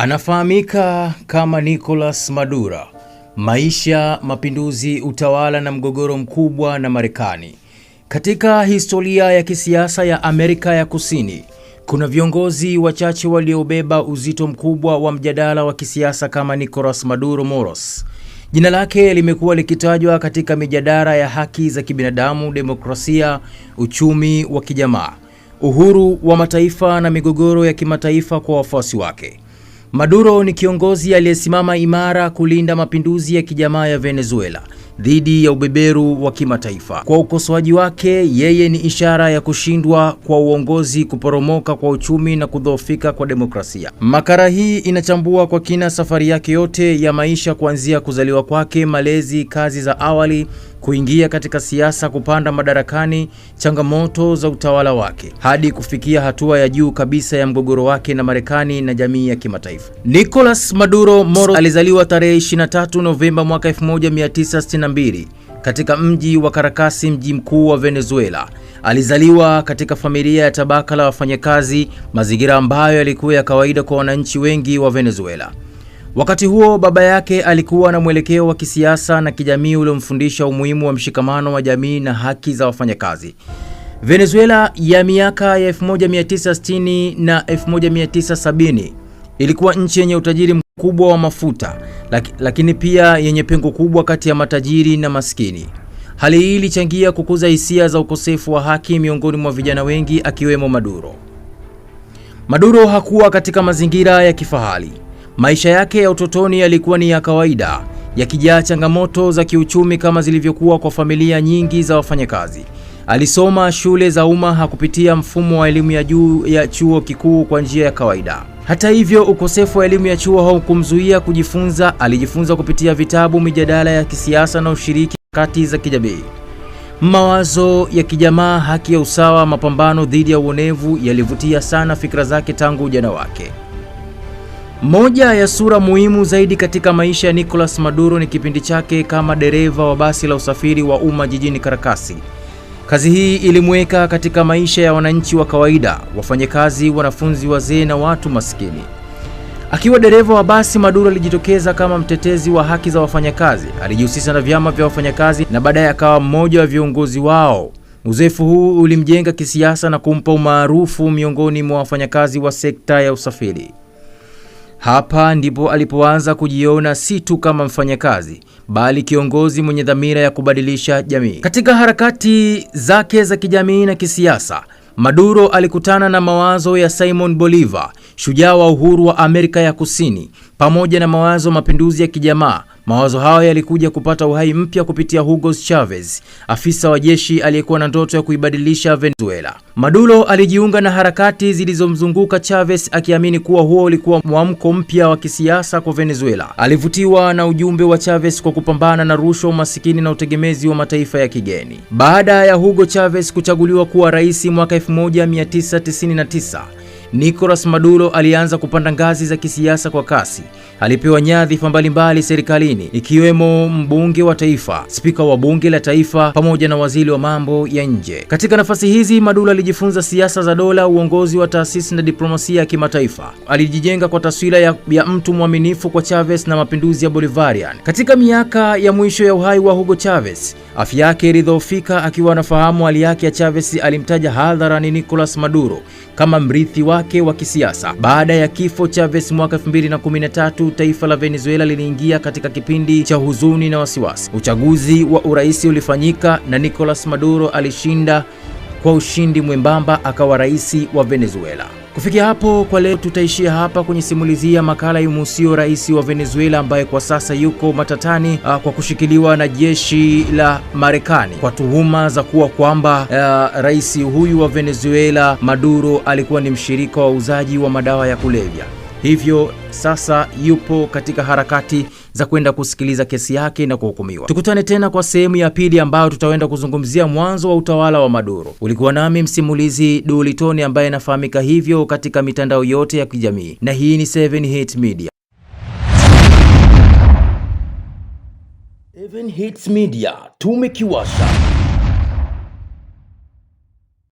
Anafahamika kama Nicolas Maduro. Maisha, mapinduzi, utawala na mgogoro mkubwa na Marekani. Katika historia ya kisiasa ya Amerika ya Kusini, kuna viongozi wachache waliobeba uzito mkubwa wa mjadala wa kisiasa kama Nicolas Maduro Moros. Jina lake limekuwa likitajwa katika mijadala ya haki za kibinadamu, demokrasia, uchumi wa kijamaa, uhuru wa mataifa na migogoro ya kimataifa kwa wafuasi wake. Maduro ni kiongozi aliyesimama imara kulinda mapinduzi ya kijamaa ya Venezuela dhidi ya ubeberu wa kimataifa. Kwa ukosoaji wake, yeye ni ishara ya kushindwa kwa uongozi, kuporomoka kwa uchumi na kudhoofika kwa demokrasia. Makala hii inachambua kwa kina safari yake yote ya maisha, kuanzia kuzaliwa kwake, malezi, kazi za awali, kuingia katika siasa, kupanda madarakani, changamoto za utawala wake, hadi kufikia hatua ya juu kabisa ya mgogoro wake na Marekani na jamii ya kimataifa. Nicolas Maduro Moros alizaliwa tarehe 23 Novemba mwaka 1962 katika mji wa Caracas, mji mkuu wa Venezuela. Alizaliwa katika familia ya tabaka la wafanyakazi, mazingira ambayo yalikuwa ya kawaida kwa wananchi wengi wa Venezuela. Wakati huo baba yake alikuwa na mwelekeo wa kisiasa na kijamii uliomfundisha umuhimu wa mshikamano wa jamii na haki za wafanyakazi. Venezuela ya miaka ya 1960 na 1970 ilikuwa nchi yenye utajiri mkubwa wa mafuta, lakini pia yenye pengo kubwa kati ya matajiri na maskini. Hali hii ilichangia kukuza hisia za ukosefu wa haki miongoni mwa vijana wengi, akiwemo Maduro. Maduro hakuwa katika mazingira ya kifahari. Maisha yake ya utotoni yalikuwa ni ya kawaida, yakijaa changamoto za kiuchumi kama zilivyokuwa kwa familia nyingi za wafanyakazi. Alisoma shule za umma, hakupitia mfumo wa elimu ya juu ya chuo kikuu kwa njia ya kawaida. Hata hivyo, ukosefu wa elimu ya chuo haukumzuia kujifunza. Alijifunza kupitia vitabu, mijadala ya kisiasa na ushiriki kati za kijamii. Mawazo ya kijamaa, haki ya usawa, mapambano dhidi ya uonevu yalivutia sana fikra zake tangu ujana wake. Moja ya sura muhimu zaidi katika maisha ya Nicolas Maduro ni kipindi chake kama dereva wa basi la usafiri wa umma jijini Caracas. Kazi hii ilimweka katika maisha ya wananchi wa kawaida, wafanyakazi, wanafunzi, wazee na watu maskini. Akiwa dereva wa basi, Maduro alijitokeza kama mtetezi wa haki za wafanyakazi. Alijihusisha na vyama vya wafanyakazi na baadaye akawa mmoja wa viongozi wao. Uzoefu huu ulimjenga kisiasa na kumpa umaarufu miongoni mwa wafanyakazi wa sekta ya usafiri. Hapa ndipo alipoanza kujiona si tu kama mfanyakazi, bali kiongozi mwenye dhamira ya kubadilisha jamii. Katika harakati zake za kijamii na kisiasa, Maduro alikutana na mawazo ya Simon Bolivar, shujaa wa uhuru wa Amerika ya Kusini, pamoja na mawazo mapinduzi ya kijamaa. Mawazo hayo yalikuja kupata uhai mpya kupitia Hugo Chavez, afisa wa jeshi aliyekuwa na ndoto ya kuibadilisha Venezuela. Maduro alijiunga na harakati zilizomzunguka Chavez, akiamini kuwa huo ulikuwa mwamko mpya wa kisiasa kwa Venezuela. Alivutiwa na ujumbe wa Chavez kwa kupambana na rushwa, umasikini na utegemezi wa mataifa ya kigeni. Baada ya Hugo Chavez kuchaguliwa kuwa rais mwaka 1999, Nicolas Maduro alianza kupanda ngazi za kisiasa kwa kasi. Alipewa nyadhifa mbalimbali serikalini, ikiwemo mbunge wa taifa, spika wa bunge la taifa, pamoja na waziri wa mambo ya nje. Katika nafasi hizi, Maduro alijifunza siasa za dola, uongozi wa taasisi na diplomasia ya kimataifa. Alijijenga kwa taswira ya mtu mwaminifu kwa Chavez na mapinduzi ya Bolivarian. Katika miaka ya mwisho ya uhai wa Hugo Chavez, afya yake ilidhoofika. Akiwa anafahamu hali yake ya Chavez, alimtaja hadharani Nicolas Maduro kama mrithi wake wa kisiasa. Baada ya kifo Chavez mwaka 2013, taifa la Venezuela liliingia katika kipindi cha huzuni na wasiwasi. Uchaguzi wa urais ulifanyika na Nicolas Maduro alishinda kwa ushindi mwembamba, akawa rais wa Venezuela. Kufikia hapo kwa leo, tutaishia hapa kwenye simulizi makala yumuhusu rais wa Venezuela ambaye kwa sasa yuko matatani kwa kushikiliwa na jeshi la Marekani kwa tuhuma za kuwa kwamba rais huyu wa Venezuela Maduro alikuwa ni mshirika wa uzaji wa madawa ya kulevya. Hivyo sasa yupo katika harakati za kwenda kusikiliza kesi yake na kuhukumiwa. Tukutane tena kwa sehemu ya pili ambayo tutaenda kuzungumzia mwanzo wa utawala wa Maduro. Ulikuwa nami msimulizi Dully Tony ambaye nafahamika hivyo katika mitandao yote ya kijamii, na hii ni 7 Hits Media. 7 Hits Media, tumekiwasha.